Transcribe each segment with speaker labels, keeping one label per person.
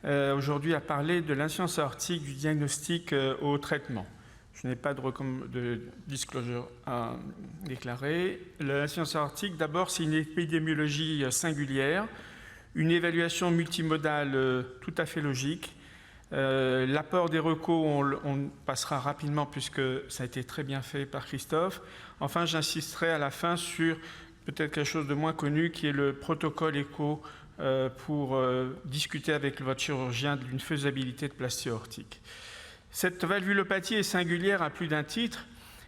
Speaker 1: aujourd'hui à parler de l'insuffisance aortique, du diagnostic au traitement. Je n'ai pas de disclosure à déclarer. L'insuffisance aortique, d'abord, c'est une épidémiologie singulière, une évaluation multimodale tout à fait logique. L'apport des recos, on passera rapidement puisque ça a été très bien fait par Christophe. Enfin, j'insisterai à la fin sur peut-être quelque chose de moins connu qui est le protocole écho pour discuter avec votre chirurgien d'une faisabilité de plastie aortique. Cette valvulopathie est singulière à plus d'un titre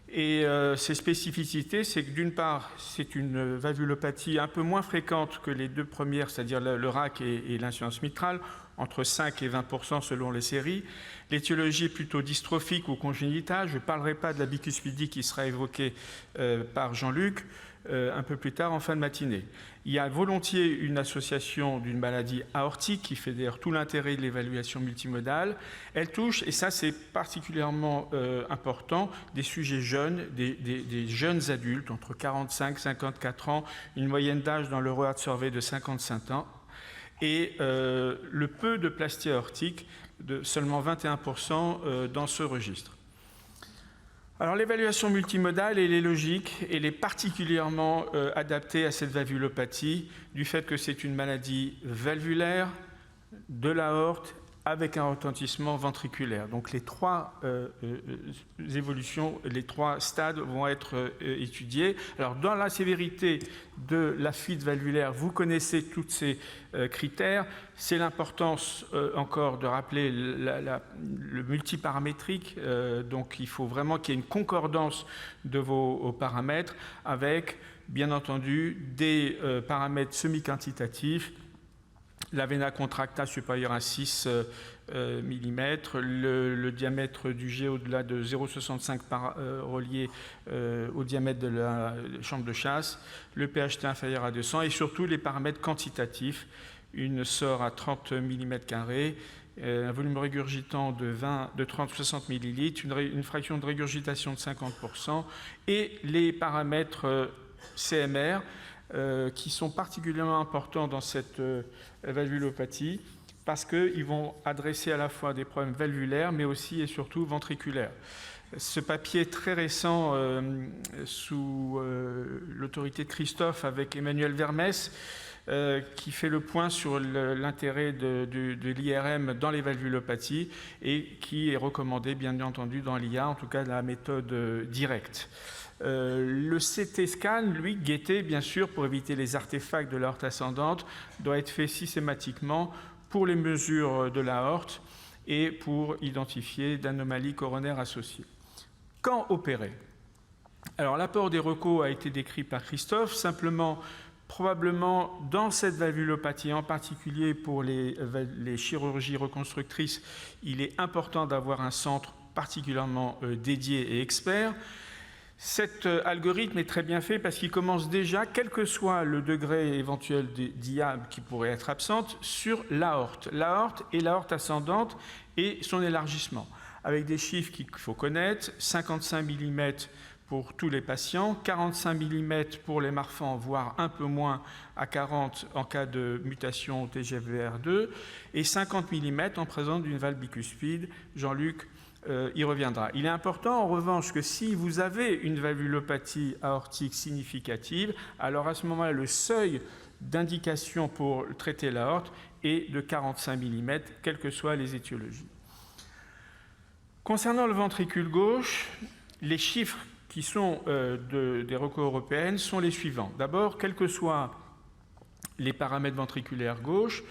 Speaker 1: et ses spécificités, c'est que d'une part, c'est une valvulopathie un peu moins fréquente que les deux premières, c'est-à-dire le RAC et l'insuffisance mitrale, entre 5 et 20% selon les séries. L'étiologie est plutôt dystrophique ou congénitale. Je ne parlerai pas de la bicuspidie qui sera évoquée par Jean-Luc un peu plus tard en fin de matinée. Il y a volontiers une association d'une maladie aortique qui fait d'ailleurs tout l'intérêt de l'évaluation multimodale. Elle touche, et ça c'est particulièrement important, des sujets jeunes, des jeunes adultes entre 45 et 54 ans, une moyenne d'âge dans l'Euroheart Survey de 55 ans, et le peu de plastie aortique, de seulement 21% dans ce registre. Alors l'évaluation multimodale, elle est logique, elle est particulièrement adaptée à cette valvulopathie du fait que c'est une maladie valvulaire de l'aorte avec un retentissement ventriculaire. Donc les trois évolutions, les trois stades vont être étudiés. Alors dans la sévérité de la fuite valvulaire, vous connaissez tous ces critères. C'est l'importance encore de rappeler le multiparamétrique. Donc il faut vraiment qu'il y ait une concordance de vos paramètres avec, bien entendu, des paramètres semi-quantitatifs. La vena contracta supérieure à 6 mm, le diamètre du jet au-delà de 0,65 relié au diamètre de la chambre de chasse, le PHT inférieur à 200 et surtout les paramètres quantitatifs, une SOR à 30 mm², un volume régurgitant de 30-60 ml, une fraction de régurgitation de 50% et les paramètres CMR qui sont particulièrement importants dans cette valvulopathie parce qu'ils vont adresser à la fois des problèmes valvulaires mais aussi et surtout ventriculaires. Ce papier très récent sous l'autorité de Christophe avec Emmanuel Vermès qui fait le point sur l'intérêt de l'IRM dans les valvulopathies et qui est recommandé bien entendu dans l'IA, en tout cas la méthode directe. Le CT scan, lui, guetté, bien sûr, pour éviter les artefacts de l'aorte ascendante, doit être fait systématiquement pour les mesures de l'aorte et pour identifier d'anomalies coronaires associées. Quand opérer? Alors, l'apport des recos a été décrit par Christophe, simplement, probablement, dans cette valvulopathie, en particulier pour les chirurgies reconstructrices, il est important d'avoir un centre particulièrement dédié et expert. Cet algorithme est très bien fait parce qu'il commence déjà, quel que soit le degré éventuel d'IA qui pourrait être absente, sur l'aorte. L'aorte et l'aorte ascendante et son élargissement. Avec des chiffres qu'il faut connaître, 55 mm pour tous les patients, 45 mm pour les marfans, voire un peu moins à 40 en cas de mutation TGFBR2, et 50 mm en présence d'une valve bicuspide. Jean-Luc y reviendra. Il est important en revanche que si vous avez une valvulopathie aortique significative, alors à ce moment-là, le seuil d'indication pour traiter l'aorte est de 45 mm, quelles que soient les étiologies. Concernant le ventricule gauche, les chiffres qui sont des recos européennes sont les suivants. D'abord, quels que soient les paramètres ventriculaires gauche,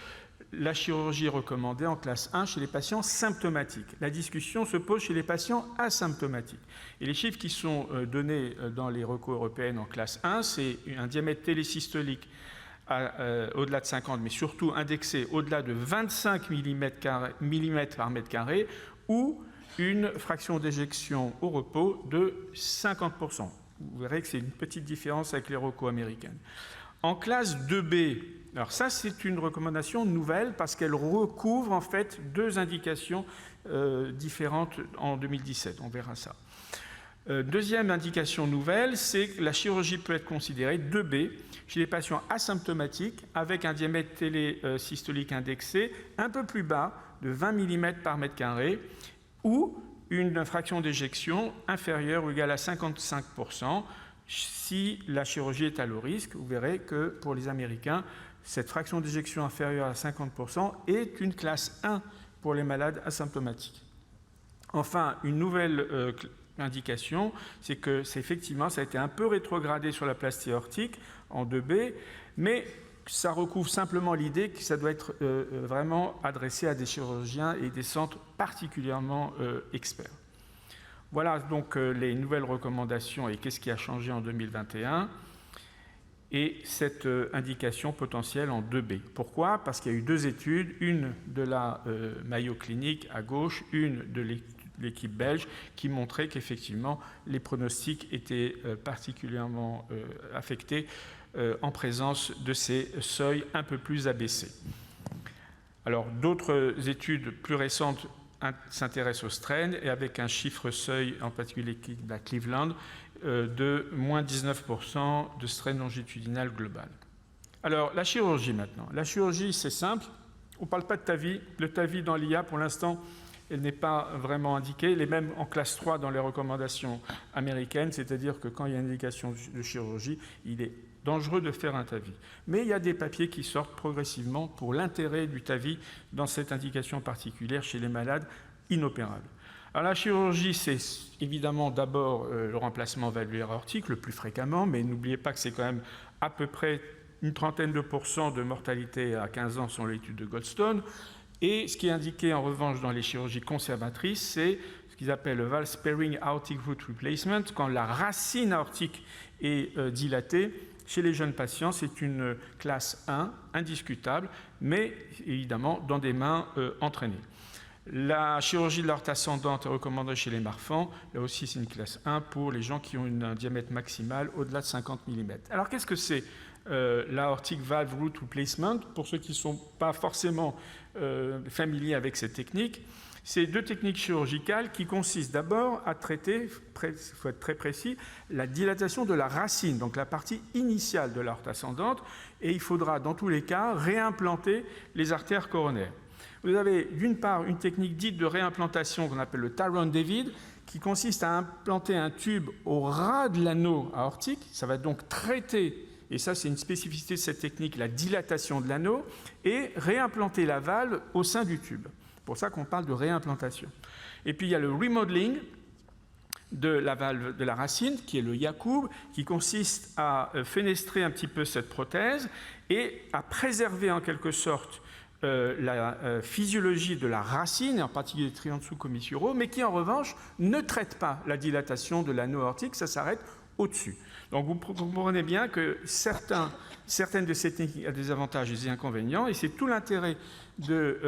Speaker 1: la chirurgie est recommandée en classe 1 chez les patients symptomatiques. La discussion se pose chez les patients asymptomatiques. Et les chiffres qui sont donnés dans les recos européennes en classe 1, c'est un diamètre télésystolique au-delà de 50, mais surtout indexé au-delà de 25 mm par mètre carré, ou une fraction d'éjection au repos de 50%. Vous verrez que c'est une petite différence avec les recos américaines. En classe 2B, alors ça c'est une recommandation nouvelle parce qu'elle recouvre en fait deux indications différentes en 2017, on verra ça. Deuxième indication nouvelle, c'est que la chirurgie peut être considérée 2B chez les patients asymptomatiques avec un diamètre télésystolique indexé un peu plus bas de 20 mm par mètre carré ou une fraction d'éjection inférieure ou égale à 55% si la chirurgie est à low risque. Vous verrez que pour les Américains, cette fraction d'éjection inférieure à 50% est une classe 1 pour les malades asymptomatiques. Enfin, une nouvelle indication, c'est que effectivement, ça a été un peu rétrogradé sur la plastie aortique en 2B, mais ça recouvre simplement l'idée que ça doit être vraiment adressé à des chirurgiens et des centres particulièrement experts. Voilà donc les nouvelles recommandations et qu'est-ce qui a changé en 2021 et cette indication potentielle en 2B. Pourquoi? Parce qu'il y a eu 2 études, une de la Mayo Clinic à gauche, une de l'équipe belge, qui montrait qu'effectivement les pronostics étaient particulièrement affectés en présence de ces seuils un peu plus abaissés. Alors d'autres études plus récentes s'intéressent au strain et avec un chiffre seuil, en particulier à Cleveland, de moins 19% de strain longitudinal global. Alors la chirurgie maintenant. La chirurgie, c'est simple. On ne parle pas de TAVI. Le TAVI dans l'IA, pour l'instant, elle n'est pas vraiment indiquée. Elle est même en classe 3 dans les recommandations américaines, c'est-à-dire que quand il y a une indication de chirurgie, il est dangereux de faire un TAVI. Mais il y a des papiers qui sortent progressivement pour l'intérêt du TAVI dans cette indication particulière chez les malades inopérables. Alors la chirurgie, c'est évidemment d'abord le remplacement valvulaire aortique, le plus fréquemment, mais n'oubliez pas que c'est quand même à peu près une trentaine de % de mortalité à 15 ans selon l'étude de Goldstone. Et ce qui est indiqué en revanche dans les chirurgies conservatrices, c'est ce qu'ils appellent le valve sparing aortic root replacement, quand la racine aortique est dilatée. Chez les jeunes patients, c'est une classe 1, indiscutable, mais évidemment dans des mains entraînées. La chirurgie de l'aorte ascendante est recommandée chez les marfans. Là aussi, c'est une classe 1 pour les gens qui ont un diamètre maximal au-delà de 50 mm. Alors, qu'est-ce que c'est l'aortic valve root replacement? Pour ceux qui ne sont pas forcément familiers avec cette technique, c'est 2 techniques chirurgicales qui consistent d'abord à traiter, il faut être très précis, la dilatation de la racine, donc la partie initiale de l'aorte ascendante, et il faudra dans tous les cas réimplanter les artères coronaires. Vous avez d'une part une technique dite de réimplantation qu'on appelle le Taron-David, qui consiste à implanter un tube au ras de l'anneau aortique. Ça va donc traiter, et ça c'est une spécificité de cette technique, la dilatation de l'anneau, et réimplanter la valve au sein du tube. C'est pour ça qu'on parle de réimplantation. Et puis il y a le remodeling de la valve de la racine, qui est le Yacoub, qui consiste à fenestrer un petit peu cette prothèse et à préserver en quelque sorte la physiologie de la racine, en particulier les triangles sous-commissuraux, mais qui en revanche ne traite pas la dilatation de l'anneau aortique, ça s'arrête au-dessus. Donc vous comprenez bien que certaines de ces techniques ont des avantages et des inconvénients, et c'est tout l'intérêt de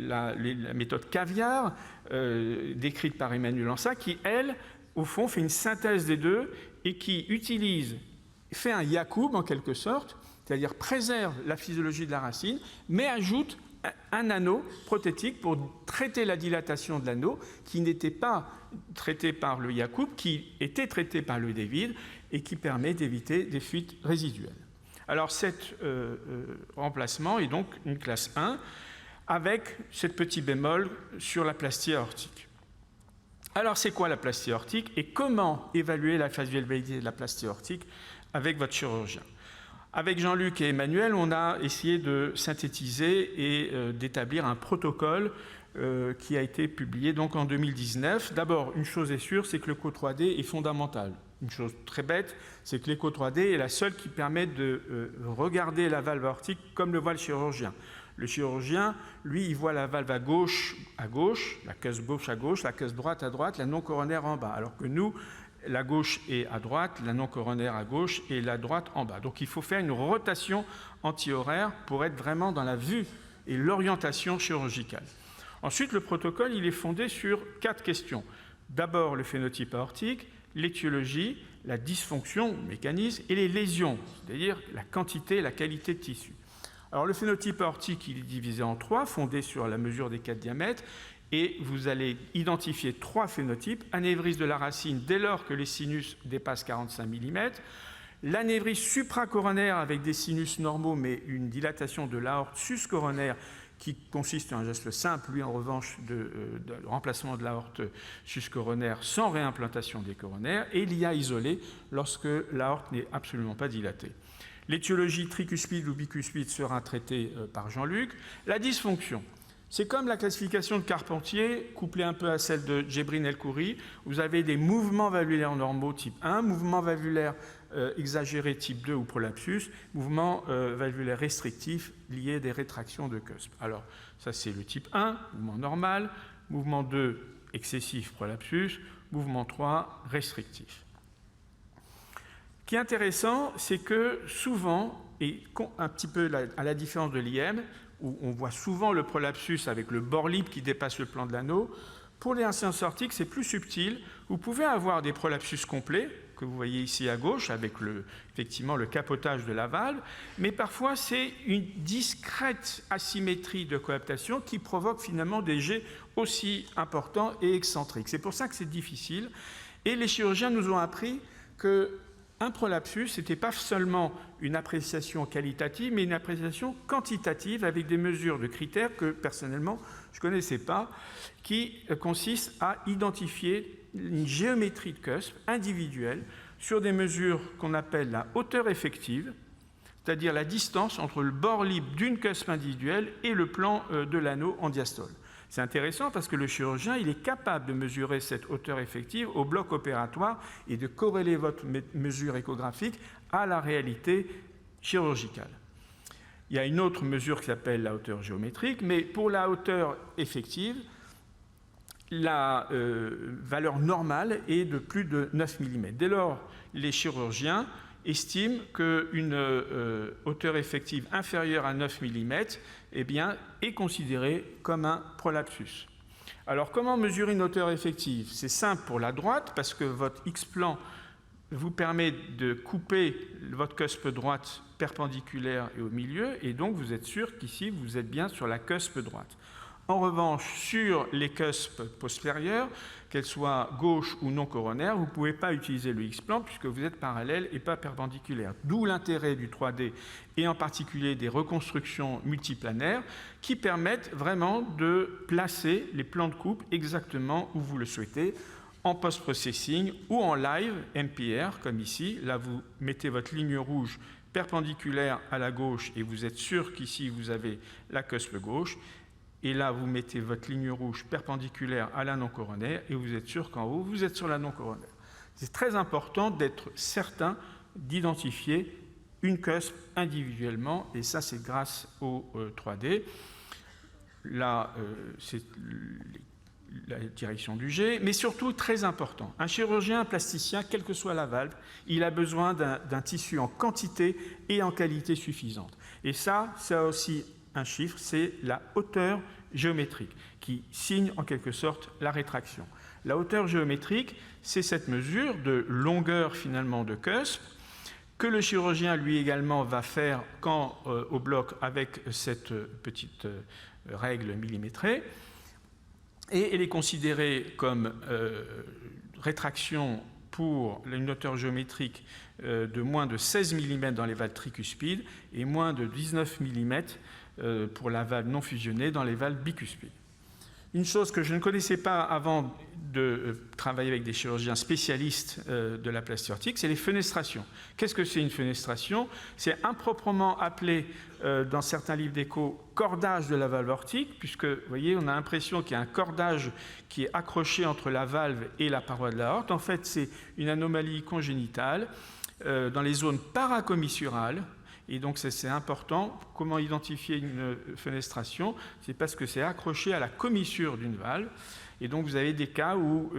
Speaker 1: la méthode caviar décrite par Emmanuel Ansat, qui, elle, au fond, fait une synthèse des deux et qui fait un Yacoub en quelque sorte, c'est-à-dire préserve la physiologie de la racine, mais ajoute un anneau prothétique pour traiter la dilatation de l'anneau qui n'était pas traité par le Yacoub, qui était traité par le David et qui permet d'éviter des fuites résiduelles. Alors, cet remplacement est donc une classe 1 avec ce petit bémol sur la plastie aortique. Alors, c'est quoi la plastie aortique et comment évaluer la faisabilité de la plastie aortique avec votre chirurgien? Avec Jean-Luc et Emmanuel, on a essayé de synthétiser et d'établir un protocole qui a été publié donc en 2019. D'abord, une chose est sûre, c'est que l'écho 3D est fondamental. Une chose très bête, c'est que l'écho 3D est la seule qui permet de regarder la valve aortique comme le voit le chirurgien. Le chirurgien, lui, il voit la valve à gauche, la case gauche à gauche, la case droite à droite, la non coronaire en bas. Alors que nous, la gauche est à droite, la non coronaire à gauche et la droite en bas. Donc il faut faire une rotation anti-horaire pour être vraiment dans la vue et l'orientation chirurgicale. Ensuite, le protocole il est fondé sur 4 questions. D'abord, le phénotype aortique, l'étiologie, la dysfonction, le mécanisme, et les lésions, c'est-à-dire la quantité et la qualité de tissu. Alors le phénotype aortique, il est divisé en 3, fondé sur la mesure des 4 diamètres, et vous allez identifier 3 phénotypes. Anévrisme de la racine dès lors que les sinus dépassent 45 mm, l'anévrisme supracoronaire avec des sinus normaux mais une dilatation de l'aorte suscoronaire qui consiste en un geste simple, lui en revanche, de remplacement de l'aorte suscoronaire sans réimplantation des coronaires, et l'IA isolé lorsque l'aorte n'est absolument pas dilatée. L'étiologie tricuspide ou bicuspide sera traitée par Jean-Luc. La dysfonction, c'est comme la classification de Carpentier, couplée un peu à celle de Djebrine El-Khoury. Vous avez des mouvements valvulaires normaux type 1, mouvements valvulaires exagérés type 2 ou prolapsus, mouvements valvulaires restrictifs liés à des rétractions de cusp. Alors, ça c'est le type 1, mouvement normal, mouvement 2, excessif prolapsus, mouvement 3, restrictif. Ce qui est intéressant, c'est que souvent, et un petit peu à la différence de l'IM, où on voit souvent le prolapsus avec le bord libre qui dépasse le plan de l'anneau, pour les insuffisances aortiques, c'est plus subtil. Vous pouvez avoir des prolapsus complets, que vous voyez ici à gauche, avec effectivement le capotage de la valve, mais parfois c'est une discrète asymétrie de coaptation qui provoque finalement des jets aussi importants et excentriques. C'est pour ça que c'est difficile. Et les chirurgiens nous ont appris qu'un prolapsus, ce n'était pas seulement une appréciation qualitative, mais une appréciation quantitative avec des mesures de critères que personnellement je ne connaissais pas, qui consistent à identifier une géométrie de cusp individuelle sur des mesures qu'on appelle la hauteur effective, c'est-à-dire la distance entre le bord libre d'une cusp individuelle et le plan de l'anneau en diastole. C'est intéressant parce que le chirurgien il est capable de mesurer cette hauteur effective au bloc opératoire et de corréler votre mesure échographique à la réalité chirurgicale. Il y a une autre mesure qui s'appelle la hauteur géométrique, mais pour la hauteur effective, la valeur normale est de plus de 9 mm. Dès lors, les chirurgiens estiment qu'une hauteur effective inférieure à 9 mm eh bien, est considérée comme un prolapsus. Alors, comment mesurer une hauteur effective? C'est simple pour la droite, parce que votre X-plan vous permet de couper votre cusp droite perpendiculaire et au milieu, et donc vous êtes sûr qu'ici, vous êtes bien sur la cusp droite. En revanche, sur les cuspes postérieures, qu'elles soient gauches ou non coronaires, vous ne pouvez pas utiliser le X-plan puisque vous êtes parallèle et pas perpendiculaire. D'où l'intérêt du 3D et en particulier des reconstructions multiplanaires qui permettent vraiment de placer les plans de coupe exactement où vous le souhaitez, en post-processing ou en live MPR comme ici. Là, vous mettez votre ligne rouge perpendiculaire à la gauche et vous êtes sûr qu'ici vous avez la cusp gauche. Et là, vous mettez votre ligne rouge perpendiculaire à la non-coronaire et vous êtes sûr qu'en haut, vous êtes sur la non-coronaire. C'est très important d'être certain d'identifier une cusp individuellement, et ça, c'est grâce au 3D. Là, c'est la direction du jet, mais surtout, très important, un chirurgien, un plasticien, quelle que soit la valve, il a besoin d'un tissu en quantité et en qualité suffisante. Et ça aussi un chiffre, c'est la hauteur géométrique qui signe en quelque sorte la rétraction. La hauteur géométrique, c'est cette mesure de longueur finalement de cusp que le chirurgien lui également va faire quand au bloc avec cette petite règle millimétrée, et elle est considérée comme rétraction pour une hauteur géométrique de moins de 16 mm dans les valves tricuspides et moins de 19 mm pour la valve non fusionnée dans les valves bicuspides. Une chose que je ne connaissais pas avant de travailler avec des chirurgiens spécialistes de la plastie aortique, c'est les fenestrations. Qu'est-ce que c'est une fenestration? C'est improprement appelé dans certains livres d'écho cordage de la valve aortique, puisque vous voyez, on a l'impression qu'il y a un cordage qui est accroché entre la valve et la paroi de l'aorte. En fait, c'est une anomalie congénitale dans les zones paracommissurales. Et donc, c'est important. Comment identifier une fenestration? C'est parce que c'est accroché à la commissure d'une valve. Et donc, vous avez des cas où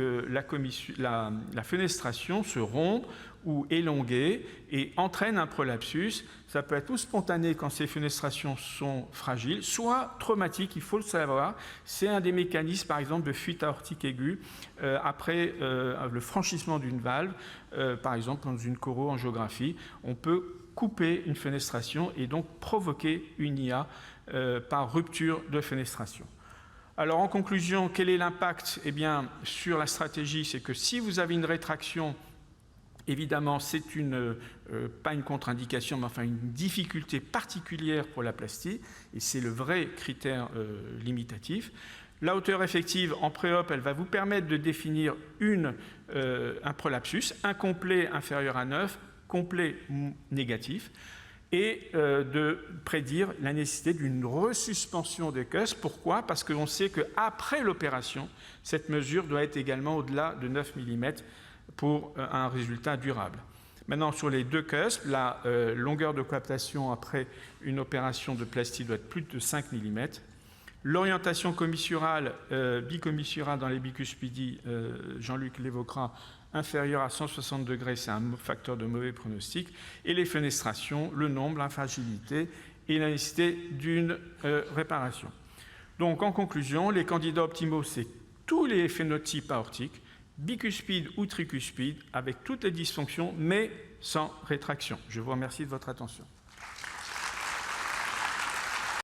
Speaker 1: la fenestration se rompt ou élonguée et entraîne un prolapsus. Ça peut être ou spontané quand ces fenestrations sont fragiles, soit traumatique, il faut le savoir. C'est un des mécanismes, par exemple, de fuite aortique aiguë après le franchissement d'une valve, par exemple dans une choroangiographie. On peut couper une fenestration et donc provoquer une IA par rupture de fenestration. Alors en conclusion, quel est l'impact? Eh bien, sur la stratégie, c'est que si vous avez une rétraction, évidemment, c'est pas une contre-indication, mais enfin une difficulté particulière pour la plastie, et c'est le vrai critère limitatif. La hauteur effective en pré-op, elle va vous permettre de définir un prolapsus incomplet inférieur à 9, complet négatif, et de prédire la nécessité d'une resuspension des cusps. Pourquoi? Parce que l'on sait qu'après l'opération, cette mesure doit être également au-delà de 9 mm pour un résultat durable. Maintenant, sur les deux cusps, la longueur de coaptation après une opération de plastie doit être plus de 5 mm. L'orientation commissurale, bicommissurale dans les bicuspidies, Jean-Luc l'évoquera, inférieur à 160 degrés, c'est un facteur de mauvais pronostic. Et les fenestrations, le nombre, la fragilité et la nécessité d'une réparation. Donc, en conclusion, les candidats optimaux, c'est tous les phénotypes aortiques, bicuspide ou tricuspide, avec toutes les dysfonctions, mais sans rétraction. Je vous remercie de votre attention.